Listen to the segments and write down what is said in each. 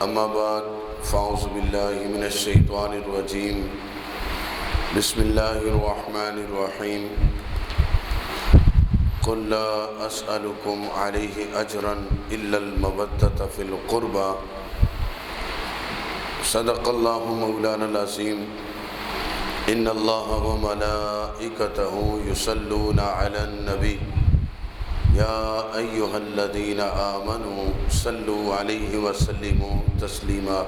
اما بعد فاعوذ باللہ من الشیطان الرجیم بسم اللہ الرحمن الرحیم قل لا اسألکم علیہ اجرا الا المودۃ فی القربى صدق اللہ مولانا العظیم ان اللہ وملائکتہ یصلون علی النبی یا ایہا الذین آمنوا صلوا علیہ وسلموا تسلیما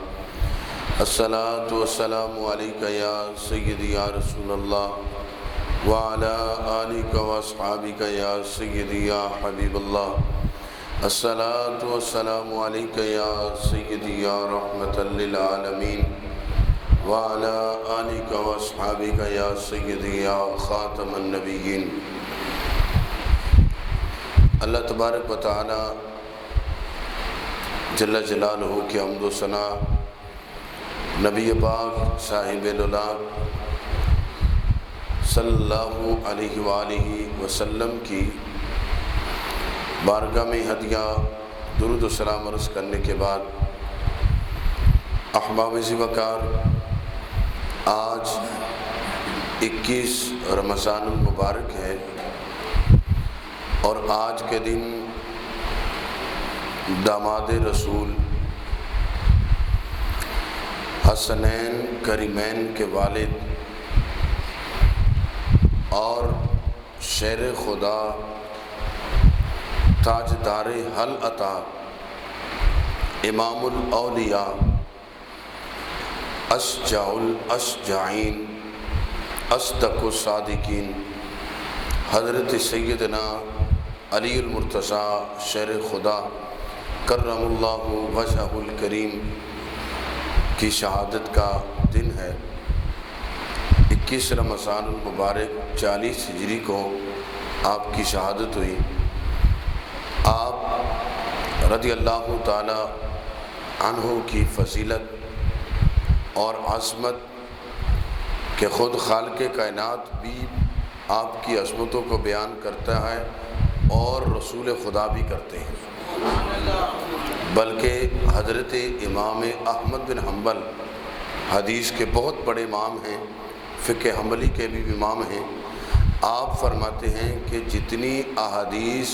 الصلاۃ والسلام علیک یا سیدی یا رسول اللہ وعلی آلک واصحابک یا سیدی یا حبیب اللہ الصلاۃ والسلام علیک یا سیدی یا رحمۃ للعالمین وعلی آلک واصحابک یا سیدی یا خاتم النبیین۔ اللہ تبارک و تعالی جل جلالہ کی حمد و ثنا، نبی پاک صاحب العلا صلی اللہ علیہ وآلہ وسلم کی بارگاہ میں ہدیہ درود و سلام عرض کرنے کے بعد، احباب ذی وقار، آج 21 رمضان المبارک ہے اور آج کے دن داماد رسول حسنین کریمین کے والد اور شیر خدا تاجدار حل عطا امام الاولیاء اشجع الاشجعین اصدق الصادقین حضرت سیدنا علی المرتضیٰ شیر خدا کرم اللہ وجہہ الکریم کی شہادت کا دن ہے۔ 21 رمضان المبارک 40 ہجری کو آپ کی شہادت ہوئی۔ آپ رضی اللہ تعالی عنہ کی فضیلت اور عظمت کہ خود خالق کائنات بھی آپ کی عظمتوں کو بیان کرتا ہے اور رسول خدا بھی کرتے ہیں، بلکہ حضرت امام احمد بن حنبل حدیث کے بہت بڑے امام ہیں، فقہ حنبلی کے بھی امام ہیں۔ آپ فرماتے ہیں کہ جتنی احادیث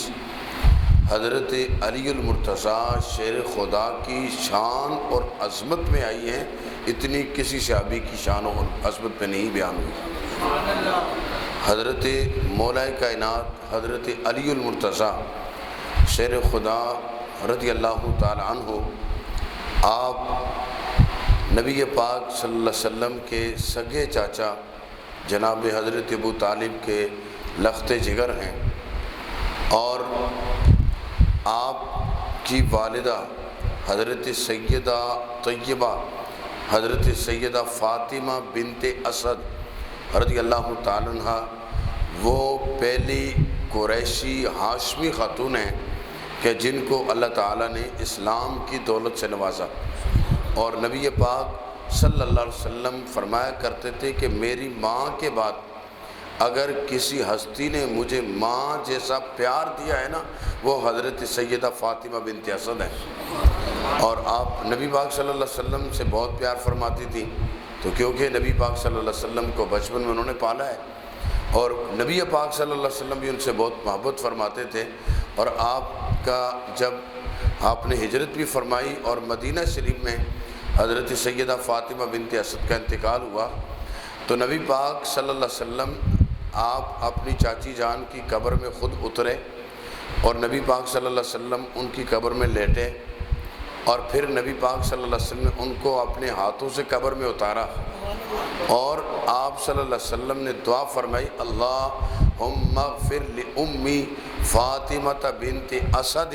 حضرت علی المرتضیٰ شیر خدا کی شان اور عظمت میں آئی ہیں، اتنی کسی صحابی کی شان اور عظمت میں نہیں بیان ہوئی۔ حضرت مولا کائنات حضرت علی المرتضیٰ شیر خدا رضی اللہ تعالی عنہ، آپ نبی پاک صلی اللہ علیہ وسلم کے سگے چاچا جناب حضرت ابو طالب کے لخت جگر ہیں، اور آپ کی والدہ حضرت سیدہ طیبہ حضرت سیدہ فاطمہ بنت اسد رضی اللہ تعالی عنہ وہ پہلی قریشی ہاشمی خاتون ہیں کہ جن کو اللہ تعالیٰ نے اسلام کی دولت سے نوازا، اور نبی پاک صلی اللہ علیہ وسلم فرمایا کرتے تھے کہ میری ماں کے بعد اگر کسی ہستی نے مجھے ماں جیسا پیار دیا ہے نا، وہ حضرت سیدہ فاطمہ بنت اسد ہیں۔ اور آپ نبی پاک صلی اللہ علیہ وسلم سے بہت پیار فرماتی تھی، تو کیونکہ نبی پاک صلی اللہ علیہ وسلم کو بچپن میں انہوں نے پالا ہے، اور نبی پاک صلی اللہ علیہ وسلم بھی ان سے بہت محبت فرماتے تھے۔ اور آپ کا جب آپ نے ہجرت بھی فرمائی اور مدینہ شریف میں حضرت سیدہ فاطمہ بنت اسد کا انتقال ہوا، تو نبی پاک صلی اللہ علیہ وسلم آپ اپنی چاچی جان کی قبر میں خود اترے، اور نبی پاک صلی اللہ علیہ وسلم ان کی قبر میں لیٹے، اور پھر نبی پاک صلی اللہ علیہ وسلم نے ان کو اپنے ہاتھوں سے قبر میں اتارا، اور آپ صلی اللہ علیہ وسلم نے دعا فرمائی، اللہم اغفر لأمی فاطمہ بنت اسد،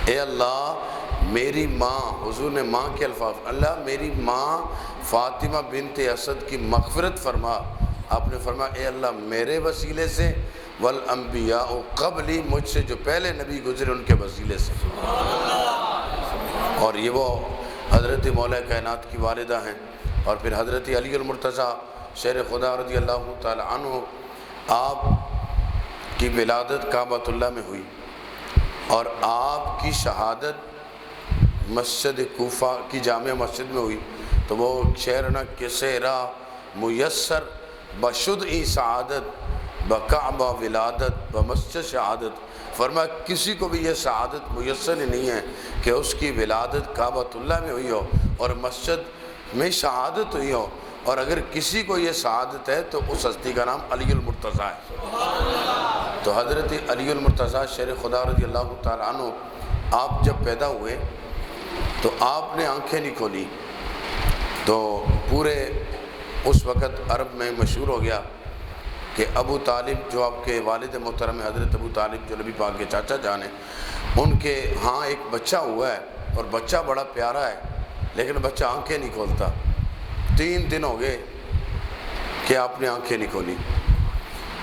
اے اللہ میری ماں، حضور نے ماں کے الفاظ، اللہ میری ماں فاطمہ بنت اسد کی مغفرت فرما۔ آپ نے فرمایا اے اللہ میرے وسیلے سے، والانبیاء قبلی، مجھ سے جو پہلے نبی گزرے ان کے وسیلے سے۔ اور یہ وہ حضرت مولا کائنات کی والدہ ہیں، اور پھر حضرت علی المرتضیٰ شیر خدا رضی اللہ تعالی عنہ، آپ کی ولادت کعبۃ اللہ میں ہوئی، اور آپ کی شہادت مسجد کوفہ کی جامع مسجد میں ہوئی تو وہ شعر نا کسیرا میسر بشدعی سعادت بکعبہ ولادت بمسجد شہادت، فرمایا کسی کو بھی یہ سعادت میسر نہیں ہے کہ اس کی ولادت کعبۃ اللہ میں ہوئی ہو اور مسجد میں شہادت ہوئی ہو، اور اگر کسی کو یہ سعادت ہے تو اس ہستی کا نام علی المرتضیٰ ہے۔ تو حضرت علی المرتضیٰ شیر خدا رضی اللہ تعالیٰ عنہ آپ جب پیدا ہوئے تو آپ نے آنکھیں نہیں کھولی تو پورے اس وقت عرب میں مشہور ہو گیا کہ ابو طالب جو آپ کے والد محترم حضرت ابو طالب جو نبی پاک کے چاچا جان ہیں، ان کے ہاں ایک بچہ ہوا ہے اور بچہ بڑا پیارا ہے لیکن بچہ آنکھیں نہیں کھولتا۔ 3 دن ہو گئے کہ آپ نے آنکھیں نہیں کھولی،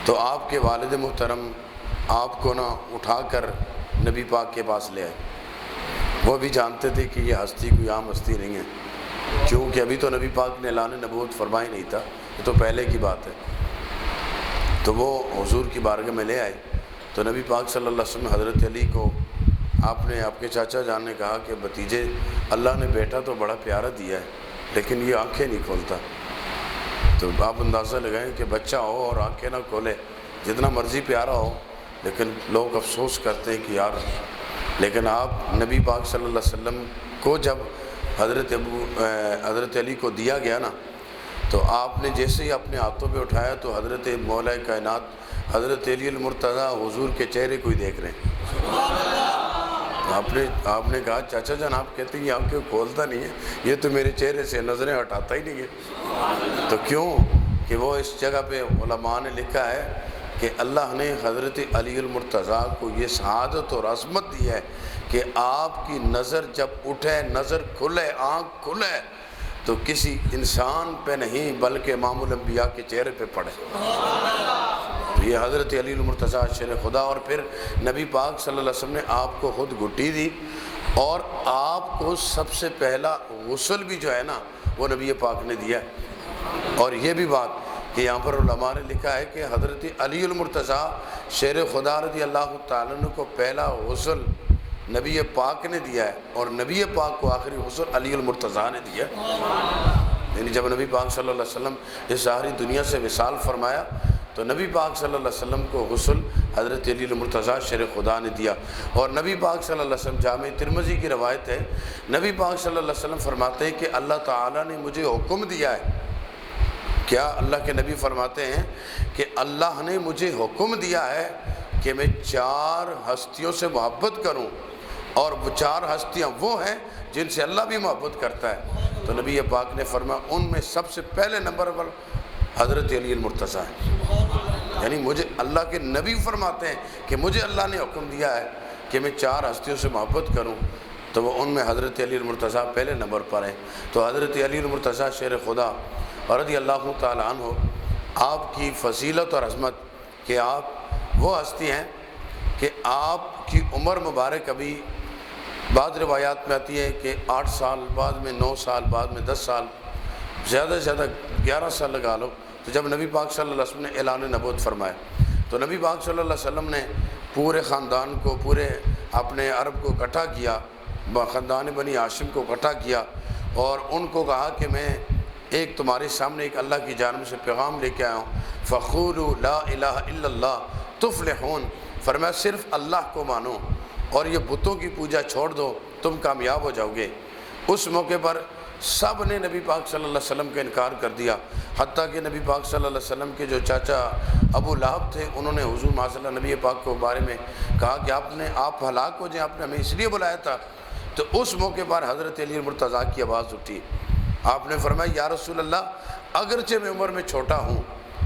تو آپ کے والد محترم آپ کو نا اٹھا کر نبی پاک کے پاس لے آئے۔ وہ بھی جانتے تھے کہ یہ ہستی کوئی عام ہستی نہیں ہے، کیونکہ ابھی تو نبی پاک نے اعلان نبوت فرمائی نہیں تھا، یہ تو پہلے کی بات ہے۔ تو وہ حضور کی بارگاہ میں لے آئے تو نبی پاک صلی اللہ علیہ وسلم حضرت علی کو آپ کے چاچا جان نے کہا کہ بھتیجے اللہ نے بیٹا تو بڑا پیارا دیا ہے لیکن یہ آنکھیں نہیں کھولتا۔ تو آپ اندازہ لگائیں کہ بچہ ہو اور آنکھیں نہ کھولے، جتنا مرضی پیارا ہو لیکن لوگ افسوس کرتے ہیں کہ یار، لیکن آپ نبی پاک صلی اللہ علیہ وسلم کو جب حضرت علی کو دیا گیا نا تو آپ نے جیسے ہی اپنے ہاتھوں پہ اٹھایا تو حضرت مولا کائنات حضرت علی المرتضیٰ حضور کے چہرے کو ہی دیکھ رہے ہیں۔ آپ نے کہا چاچا جان آپ کہتے ہیں یہ آنکھیں کھولتا نہیں ہے، یہ تو میرے چہرے سے نظریں ہٹاتا ہی نہیں ہے۔ تو کیوں کہ وہ اس جگہ پہ علماء نے لکھا ہے کہ اللہ نے حضرت علی المرتضیٰ کو یہ سعادت اور عظمت دی ہے کہ آپ کی نظر جب اٹھے، نظر کھلے، آنکھ کھلے تو کسی انسان پہ نہیں بلکہ امام الانبیاء کے چہرے پہ پڑے۔ یہ حضرت علی المرتضیٰ شیر خدا، اور پھر نبی پاک صلی اللہ علیہ وسلم نے آپ کو خود گھٹی دی اور آپ کو سب سے پہلا غسل بھی جو ہے نا وہ نبی پاک نے دیا ہے۔ اور یہ بھی بات کہ یہاں پر علماء نے لکھا ہے کہ حضرت علی المرتضیٰ شیر خدا رضی اللہ تعالیٰ عنہ کو پہلا غسل نبی پاک نے دیا ہے اور نبی پاک کو آخری غسل علی المرتضیٰ نے دیا ہے۔ یعنی جب نبی پاک صلی اللہ علیہ وسلم اس ساری دنیا سے وصال فرمایا تو نبی پاک صلی اللہ علیہ وسلم کو غسل حضرت علی المرتضیٰ شیر خدا نے دیا۔ اور نبی پاک صلی اللہ علیہ وسلم جامع ترمذی کی روایت ہے، نبی پاک صلی اللہ علیہ وسلم فرماتے ہیں کہ اللہ تعالیٰ نے مجھے حکم دیا ہے، کیا اللہ کے نبی فرماتے ہیں کہ اللہ نے مجھے حکم دیا ہے کہ میں 4 ہستیوں سے محبت کروں، اور وہ 4 ہستیاں وہ ہیں جن سے اللہ بھی محبت کرتا ہے۔ تو نبی پاک نے فرمایا ان میں سب سے پہلے نمبر پر حضرت علی المرتضیٰ ہے۔ یعنی مجھے اللہ کے نبی فرماتے ہیں کہ مجھے اللہ نے حکم دیا ہے کہ میں 4 ہستیوں سے محبت کروں، تو وہ ان میں حضرت علی المرتضیٰ پہلے نمبر پر ہیں۔ تو حضرت علی المرتضیٰ شیر خدا رضی اللہ تعالیٰ عنہ، آپ کی فضیلت اور عظمت کہ آپ وہ ہستی ہیں کہ آپ کی عمر مبارک ابھی بعض روایات میں آتی ہے کہ 8 سال، بعد میں 9 سال، بعد میں 10 سال، زیادہ سے زیادہ 11 سال لگا لو۔ تو جب نبی پاک صلی اللہ علیہ وسلم نے اعلان نبوت فرمایا تو نبی پاک صلی اللہ علیہ وسلم نے پورے خاندان کو، پورے اپنے عرب کو اکٹھا کیا، خاندان بنی ہاشم کو اکٹھا کیا اور ان کو کہا کہ میں ایک تمہارے سامنے ایک اللہ کی جانب سے پیغام لے کے آیا ہوں، فقولوا لا الہ الا اللہ تفلحون، فرمایا صرف اللہ کو مانو اور یہ بتوں کی پوجا چھوڑ دو، تم کامیاب ہو جاؤ گے۔ اس موقع پر سب نے نبی پاک صلی اللہ علیہ وسلم کا انکار کر دیا، حتیٰ کہ نبی پاک صلی اللہ علیہ وسلم کے جو چاچا ابو لہب تھے انہوں نے حضور صلی اللہ نبی پاک کے بارے میں کہا کہ آپ ہلاک ہو جائیں، آپ نے ہمیں اس لیے بلایا تھا۔ تو اس موقع پر حضرت علی المرتضیٰ کی آواز اٹھی، آپ نے فرمایا یا رسول اللہ اگرچہ میں عمر میں چھوٹا ہوں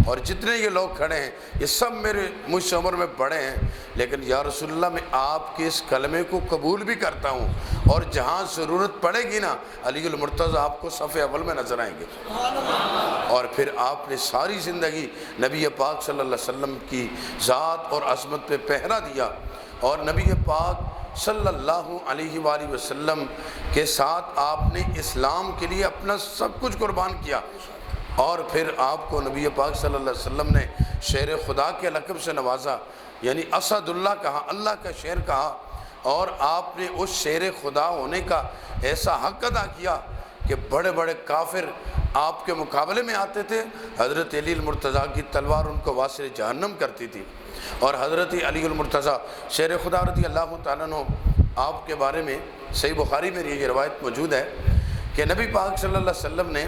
اور جتنے یہ لوگ کھڑے ہیں یہ سب مجھ سے عمر میں بڑے ہیں، لیکن یا رسول اللہ میں آپ کے اس کلمے کو قبول بھی کرتا ہوں اور جہاں ضرورت پڑے گی نا علی المرتضیٰ آپ کو صف اول میں نظر آئیں گے۔ اور پھر آپ نے ساری زندگی نبی پاک صلی اللہ علیہ وسلم کی ذات اور عظمت پہ پہرا دیا اور نبی پاک صلی اللہ علیہ وآلہ وسلم کے ساتھ آپ نے اسلام کے لیے اپنا سب کچھ قربان کیا، اور پھر آپ کو نبی پاک صلی اللہ علیہ وسلم نے شیر خدا کے لقب سے نوازا، یعنی اسد اللہ کہا، اللہ کا شیر کہا، اور آپ نے اس شیر خدا ہونے کا ایسا حق ادا کیا کہ بڑے بڑے کافر آپ کے مقابلے میں آتے تھے، حضرت علی المرتضیٰ کی تلوار ان کو واصل جہنم کرتی تھی۔ اور حضرت علی المرتضیٰ شیر خدا رضی اللہ تعالیٰ عنہ، آپ کے بارے میں صحیح بخاری میں یہ روایت موجود ہے کہ نبی پاک صلی اللہ علیہ وسلم نے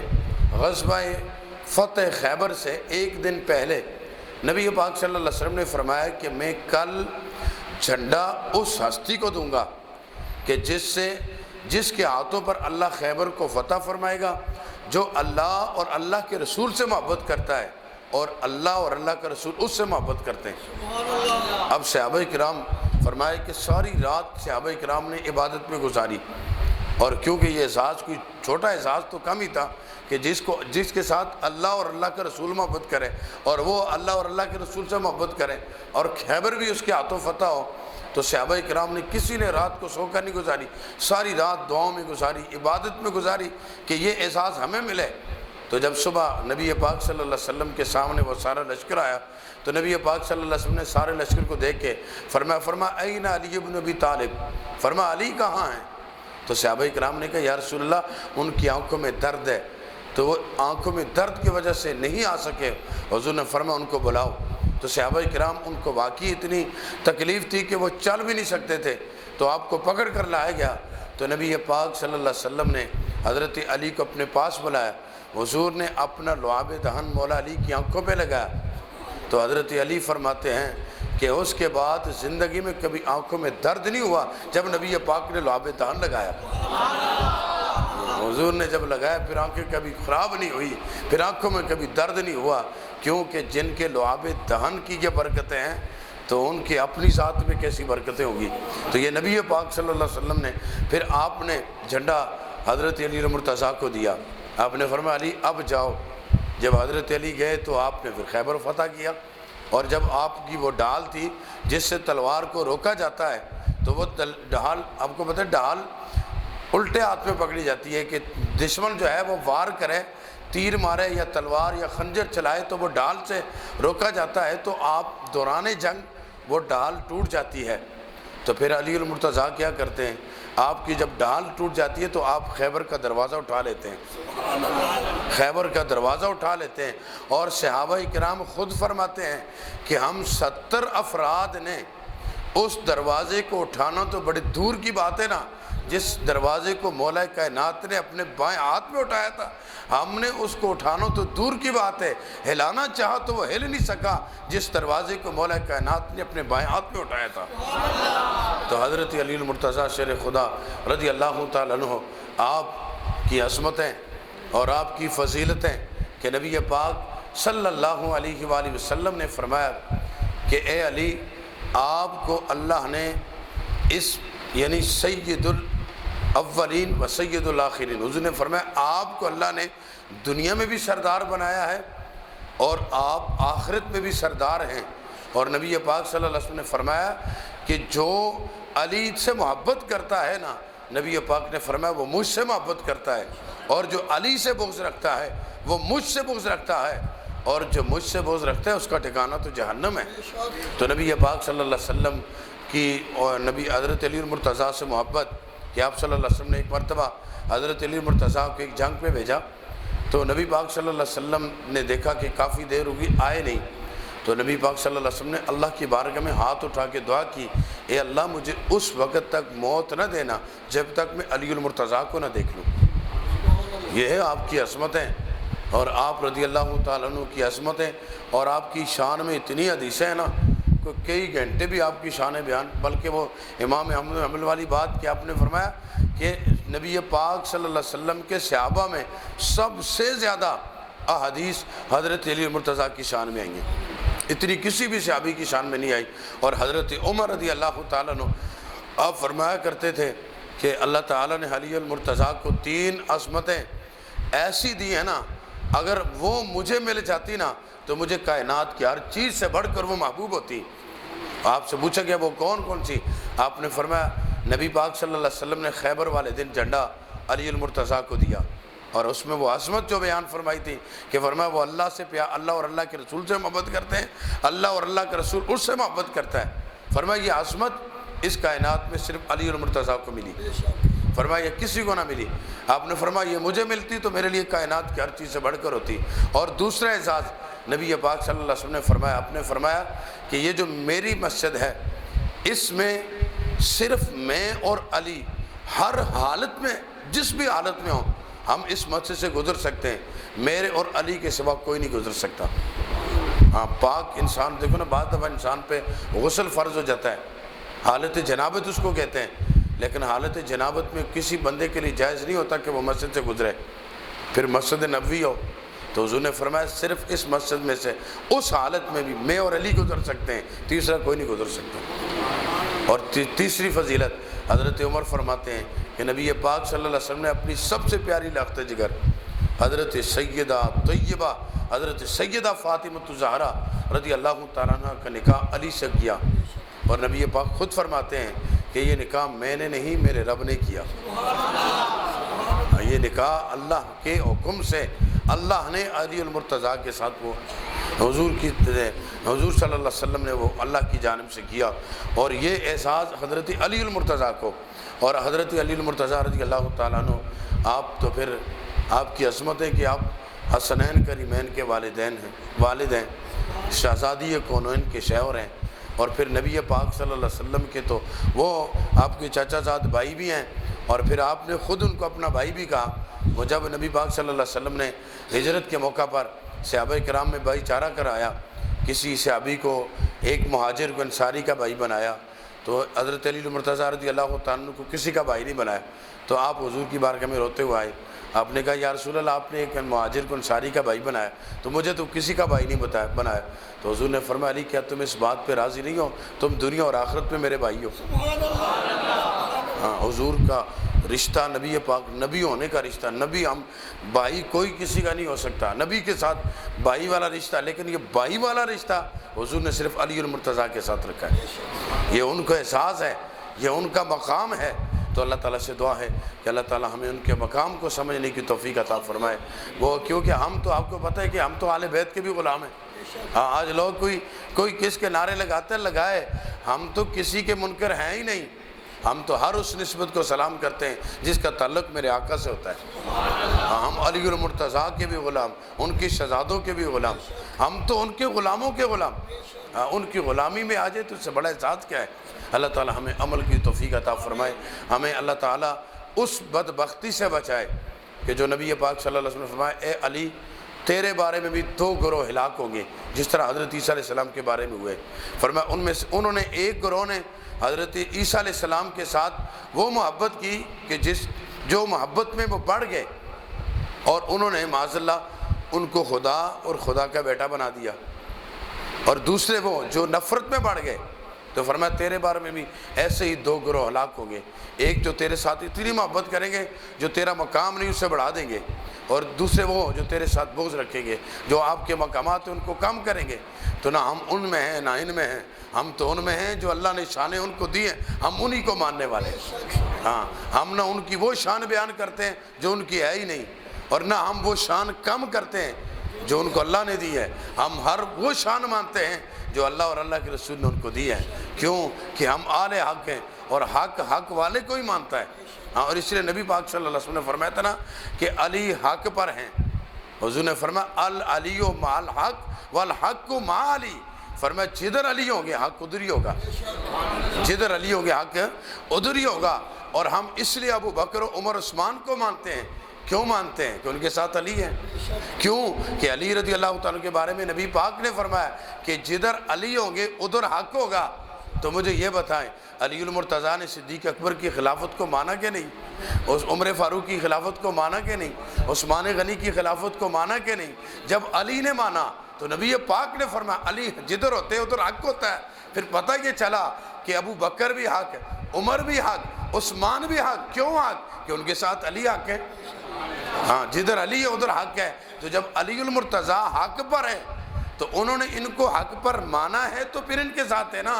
غزوہ فتح خیبر سے ایک دن پہلے نبی پاک صلی اللہ علیہ وسلم نے فرمایا کہ میں کل جھنڈا اس ہستی کو دوں گا کہ جس کے ہاتھوں پر اللہ خیبر کو فتح فرمائے گا، جو اللہ اور اللہ کے رسول سے محبت کرتا ہے اور اللہ اور اللہ کا رسول اس سے محبت کرتے ہیں۔ اب صحابہ کرام فرمائے کہ ساری رات صحابہ کرام نے عبادت میں گزاری، اور کیونکہ یہ احساس کوئی چھوٹا احساس تو کم ہی تھا کہ جس کے ساتھ اللہ اور اللہ کا رسول محبت کرے اور وہ اللہ اور اللہ کے رسول سے محبت کرے اور خیبر بھی اس کے ہاتھوں فتح ہو، تو صحابہ کرام نے کسی نے رات کو سو کر نہیں گزاری، ساری رات دعاؤں میں گزاری، عبادت میں گزاری کہ یہ احساس ہمیں ملے۔ تو جب صبح نبی پاک صلی اللہ علیہ وسلم کے سامنے وہ سارا لشکر آیا تو نبی پاک صلی اللہ علیہ وسلم نے سارے لشکر کو دیکھ کے فرمایا این علی ابن ابی طالب، فرمایا علی کہاں ہیں؟ تو صحابہ کرام نے کہا یا رسول اللہ ان کی آنکھوں میں درد ہے، تو وہ آنکھوں میں درد کی وجہ سے نہیں آ سکے۔ حضور نے فرمایا ان کو بلاؤ۔ تو صحابہ کرام ان کو واقعی اتنی تکلیف تھی کہ وہ چل بھی نہیں سکتے تھے، تو آپ کو پکڑ کر لایا گیا۔ تو نبی پاک صلی اللہ علیہ وسلم نے حضرت علی کو اپنے پاس بلایا، حضور نے اپنا لعاب دہن مولا علی کی آنکھوں پہ لگایا۔ تو حضرت علی فرماتے ہیں کہ اس کے بعد زندگی میں کبھی آنکھوں میں درد نہیں ہوا جب نبی پاک نے لعاب دہن لگایا۔ حضور نے جب لگایا پھر آنکھیں کبھی خراب نہیں ہوئی، پھر آنکھوں میں کبھی درد نہیں ہوا، کیونکہ جن کے لعاب دہن کی یہ برکتیں ہیں تو ان کی اپنی ذات میں کیسی برکتیں ہوگی۔ تو یہ نبی پاک صلی اللہ علیہ وسلم نے پھر آپ نے جھنڈا حضرت علی المرتضیٰ کو دیا۔ آپ نے فرمایا علی اب جاؤ۔ جب حضرت علی گئے تو آپ نے پھر خیبر فتح کیا، اور جب آپ کی وہ ڈھال تھی جس سے تلوار کو روکا جاتا ہے، تو وہ ڈھال آپ کو پتہ ہے ڈھال الٹے ہاتھ میں پکڑی جاتی ہے کہ دشمن جو ہے وہ وار کرے، تیر مارے یا تلوار یا خنجر چلائے تو وہ ڈھال سے روکا جاتا ہے، تو آپ دوران جنگ وہ ڈھال ٹوٹ جاتی ہے۔ تو پھر علی المرتضیٰ کیا کرتے ہیں، آپ کی جب ڈھال ٹوٹ جاتی ہے تو آپ خیبر کا دروازہ اٹھا لیتے ہیں، خیبر کا دروازہ اٹھا لیتے ہیں، اور صحابہ کرام خود فرماتے ہیں کہ ہم 70 افراد نے اس دروازے کو اٹھانا تو بڑی دور کی بات ہے نا، جس دروازے کو مولا کائنات نے اپنے بائیں ہاتھ میں اٹھایا تھا، ہم نے اس کو اٹھانا تو دور کی بات ہے، ہلانا چاہا تو وہ ہل نہیں سکا جس دروازے کو مولا کائنات نے اپنے بائیں ہاتھ میں اٹھایا تھا۔ تو حضرت علی المرتضیٰ شیر خدا رضی اللہ تعالیٰ عنہ، آپ کی عظمتیں اور آپ کی فضیلتیں کہ نبی پاک صلی اللہ علیہ وآلہ وسلم نے فرمایا کہ اے علی، آپ کو اللہ نے اس یعنی سید الاولین و سید الاخرین، حضور نے فرمایا آپ کو اللہ نے دنیا میں بھی سردار بنایا ہے اور آپ آخرت میں بھی سردار ہیں۔ اور نبی پاک صلی اللہ علیہ وسلم نے فرمایا کہ جو علی سے محبت کرتا ہے نا، نبی پاک نے فرمایا وہ مجھ سے محبت کرتا ہے، اور جو علی سے بغض رکھتا ہے وہ مجھ سے بغض رکھتا ہے، اور جو مجھ سے بغض رکھتا ہے اس کا ٹھکانہ تو جہنم ہے۔ تو نبی پاک صلی اللہ علیہ وسلم کی اور نبی حضرت علی المرتضیٰ سے محبت کہ آپ صلی اللہ علیہ وسلم نے ایک مرتبہ حضرت علی المرتضیٰ کو ایک جنگ پہ بھیجا، تو نبی پاک صلی اللہ علیہ وسلم نے دیکھا کہ کافی دیر ہوگی آئے نہیں، تو نبی پاک صلی اللہ علیہ وسلم نے اللہ کی بارگاہ میں ہاتھ اٹھا کے دعا کی، اے اللہ مجھے اس وقت تک موت نہ دینا جب تک میں علی المرتضیٰ کو نہ دیکھ لوں۔ یہ ہے آپ کی عظمتیں اور آپ رضی اللہ تعالیٰ عنہ کی عظمتیں، اور آپ کی شان میں اتنی حدیثیں ہیں نا، کئی گھنٹے بھی آپ کی شان بیان، بلکہ وہ امام احمد بن حنبل والی بات کہ آپ نے فرمایا کہ نبی پاک صلی اللہ علیہ وسلم کے صحابہ میں سب سے زیادہ احادیث حضرت علی المرتضیٰ کی شان میں آئی ہیں، اتنی کسی بھی صحابی کی شان میں نہیں آئی۔ اور حضرت عمر رضی اللہ تعالیٰ عنہ آپ فرمایا کرتے تھے کہ اللہ تعالیٰ نے علی المرتضیٰ کو 3 عظمتیں ایسی دی ہیں نا، اگر وہ مجھے مل جاتی نا تو مجھے کائنات کی ہر چیز سے بڑھ کر وہ محبوب ہوتی۔ آپ سے پوچھا گیا وہ کون سی، آپ نے فرمایا نبی پاک صلی اللہ علیہ وسلم نے خیبر والے دن جھنڈا علی المرتضیٰ کو دیا، اور اس میں وہ عظمت جو بیان فرمائی تھی کہ فرمایا وہ اللہ سے اللہ اور اللہ کے رسول سے محبت کرتے ہیں، اللہ اور اللہ کا رسول اس سے محبت کرتا ہے۔ فرمایا یہ عظمت اس کائنات میں صرف علی المرتضیٰ کو ملی۔ فرمایا یہ کسی کو نہ ملی۔ آپ نے فرمایا یہ مجھے ملتی تو میرے لیے کائنات کی ہر چیز سے بڑھ کر ہوتی۔ اور دوسرا اعزاز نبی پاک صلی اللہ علیہ وسلم نے فرمایا، آپ نے فرمایا کہ یہ جو میری مسجد ہے اس میں صرف میں اور علی ہر حالت میں، جس بھی حالت میں ہوں، ہم اس مسجد سے گزر سکتے ہیں، میرے اور علی کے سوا کوئی نہیں گزر سکتا۔ ہاں پاک انسان، دیکھو نا بعض دفعہ انسان پہ غسل فرض ہو جاتا ہے، حالت جنابت اس کو کہتے ہیں، لیکن حالت جنابت میں کسی بندے کے لیے جائز نہیں ہوتا کہ وہ مسجد سے گزرے۔ پھر مسجد نبوی ہو تو حضور نے فرمایا صرف اس مسجد میں سے اس حالت میں بھی میں اور علی گزر سکتے ہیں، تیسرا کوئی نہیں گزر سکتا۔ اور تیسری فضیلت حضرت عمر فرماتے ہیں کہ نبی پاک صلی اللہ علیہ وسلم نے اپنی سب سے پیاری لخت جگر حضرت سیدہ طیبہ حضرت سیدہ فاطمہ الزہرا رضی اللہ تعالیٰ عنہ کا نکاح علی سے کیا، اور نبی پاک خود فرماتے ہیں کہ یہ نکاح میں نے نہیں میرے رب نے کیا۔ یہ نکاح اللہ کے حکم سے اللہ نے علی المرتضیٰ کے ساتھ وہ حضور صلی اللہ علیہ وسلم نے وہ اللہ کی جانب سے کیا۔ اور یہ اعزاز حضرت علی المرتضیٰ کو، اور حضرت علی المرتضیٰ رضی اللہ تعالیٰ عنہ، آپ تو پھر آپ کی عظمت ہے کہ آپ حسنین کریمین کے والد ہیں، شہزادی کونین کے شوہر ہیں، اور پھر نبی پاک صلی اللہ علیہ وسلم کے تو وہ آپ کے چچا زاد بھائی بھی ہیں، اور پھر آپ نے خود ان کو اپنا بھائی بھی کہا۔ وہ جب نبی پاک صلی اللہ علیہ وسلم نے ہجرت کے موقع پر صحابہ کرام میں بھائی چارہ کرایا، کسی صحابی کو ایک مہاجر کو انصاری کا بھائی بنایا، تو حضرت علی المرتضیٰ رضی اللہ تعالیٰ عنہ کو کسی کا بھائی نہیں بنایا، تو آپ حضور کی بارگاہ میں روتے ہوئے آئے۔ آپ نے کہا یا رسول اللہ آپ نے ایک مہاجر کو انصاری کا بھائی بنایا، تو مجھے تو کسی کا بھائی نہیں بنایا۔ تو حضور نے فرمایا علی کیا تم اس بات پہ راضی نہیں ہو؟ تم دنیا اور آخرت میں میرے بھائی ہو۔ ہاں حضور کا رشتہ نبی پاک، نبی ہونے کا رشتہ، نبی ہم بھائی کوئی کسی کا نہیں ہو سکتا، نبی کے ساتھ بھائی والا رشتہ، لیکن یہ بھائی والا رشتہ حضور نے صرف علی المرتضیٰ کے ساتھ رکھا ہے۔ یہ ان کا احساس ہے، یہ ان کا مقام ہے۔ تو اللہ تعالیٰ سے دعا ہے کہ اللہ تعالیٰ ہمیں ان کے مقام کو سمجھنے کی توفیق عطا فرمائے۔ وہ کیونکہ ہم تو آپ کو پتہ ہے کہ ہم تو اہل بیت کے بھی غلام ہیں۔ ہاں آج لوگ کوئی کس کے نعرے لگاتے لگائے، ہم تو کسی کے منکر ہیں ہی نہیں، ہم تو ہر اس نسبت کو سلام کرتے ہیں جس کا تعلق میرے آقا سے ہوتا ہے۔ ہم علی المرتضیٰ کے بھی غلام، ان کی شہزادوں کے بھی غلام، ہم تو ان کے غلاموں کے غلام۔ ان کی غلامی میں آ جائے تو اس سے بڑا احساس کیا ہے؟ اللہ تعالیٰ ہمیں عمل کی توفیق عطا فرمائے، ہمیں اللہ تعالیٰ اس بدبختی سے بچائے کہ جو نبی پاک صلی اللہ علیہ وسلم نے فرمایا اے علی تیرے بارے میں بھی 2 گروہ ہلاک ہوں گے، جس طرح حضرت عیسیٰ علیہ السلام کے بارے میں ہوئے۔ فرمایا ان میں سے انہوں نے ایک گروہ نے حضرت عیسیٰ علیہ السلام کے ساتھ وہ محبت کی کہ جو محبت میں وہ بڑھ گئے، اور انہوں نے معاذ اللہ ان کو خدا اور خدا کا بیٹا بنا دیا، اور دوسرے وہ جو نفرت میں بڑھ گئے۔ تو فرمایا تیرے بارے میں بھی ایسے ہی 2 گروہ ہلاک ہوں گے، ایک جو تیرے ساتھ اتنی محبت کریں گے جو تیرا مقام نہیں اسے بڑھا دیں گے، اور دوسرے وہ جو تیرے ساتھ بغض رکھیں گے، جو آپ کے مقامات ہیں ان کو کم کریں گے۔ تو نہ ہم ان میں ہیں نہ ان میں ہیں، ہم تو ان میں ہیں جو اللہ نے شانیں ان کو دی ہیں، ہم انہی کو ماننے والے ہیں۔ ہاں ہم نہ ان کی وہ شان بیان کرتے ہیں جو ان کی ہے ہی نہیں، اور نہ ہم وہ شان کم کرتے ہیں جو ان کو اللہ نے دی ہے، ہم ہر وہ شان مانتے ہیں جو اللہ اور اللہ کے رسول نے ان کو دی ہے۔ کیوں کہ ہم آل حق ہیں، اور حق والے کو ہی مانتا ہے۔ ہاں اور اس لیے نبی پاک صلی اللہ علیہ وسلم نے فرمایا تھا نا کہ علی حق پر ہیں۔ حضور نے فرمایا العلی مع الحق والحق مع علی، فرمایا جدھر علی ہوں گے حق ادھر ہی ہوگا، جدھر علی ہوں گے حق ادھر ہی ہوگا۔ اور ہم اس لیے ابو بکر و عمر عثمان کو مانتے ہیں، کیوں مانتے ہیں؟ کہ ان کے ساتھ علی ہے۔ کیوں کہ علی رضی اللہ تعالیٰ کے بارے میں نبی پاک نے فرمایا کہ جدھر علی ہوں گے ادھر حق ہوگا۔ تو مجھے یہ بتائیں علی المرتضیٰ نے صدیق اکبر کی خلافت کو مانا کہ نہیں؟ اس عمر فاروق کی خلافت کو مانا کہ نہیں؟ عثمان غنی کی خلافت کو مانا کہ نہیں؟ جب علی نے مانا تو نبی پاک نے فرمایا علی جدھر ہوتے ادھر حق ہوتا ہے۔ پھر پتہ یہ چلا کہ ابو بکر بھی حق ہے، عمر بھی حق، عثمان بھی حق۔ کیوں حق؟ کہ ان کے ساتھ علی حق ہے۔ ہاں جدھر علی ہے ادھر حق ہے۔ تو جب علی المرتضیٰ حق پر ہے تو انہوں نے ان کو حق پر مانا ہے تو پھر ان کے ساتھ ہے نا،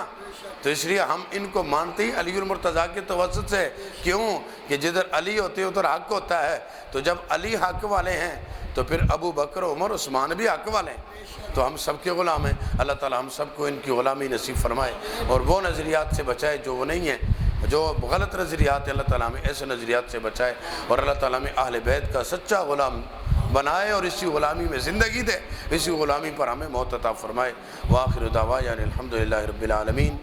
تو اس لیے ہم ان کو مانتے ہی علی المرتضیٰ کے توسط سے، کیوں کہ جدھر علی ہوتے ہیں ادھر حق ہوتا ہے، تو جب علی حق والے ہیں تو پھر ابو بکر عمر عثمان بھی حق والے ہیں، تو ہم سب کے غلام ہیں۔ اللہ تعالی ہم سب کو ان کی غلامی نصیب فرمائے اور وہ نظریات سے بچائے جو وہ نہیں ہیں، جو غلط نظریات ہیں اللہ تعالیٰ ہمیں ایسے نظریات سے بچائے، اور اللہ تعالیٰ ہمیں اہل بیت کا سچا غلام بنائے اور اسی غلامی میں زندگی دے، اسی غلامی پر ہمیں موت عطا فرمائے۔ وآخر دعوانا الحمدللہ رب العالمین۔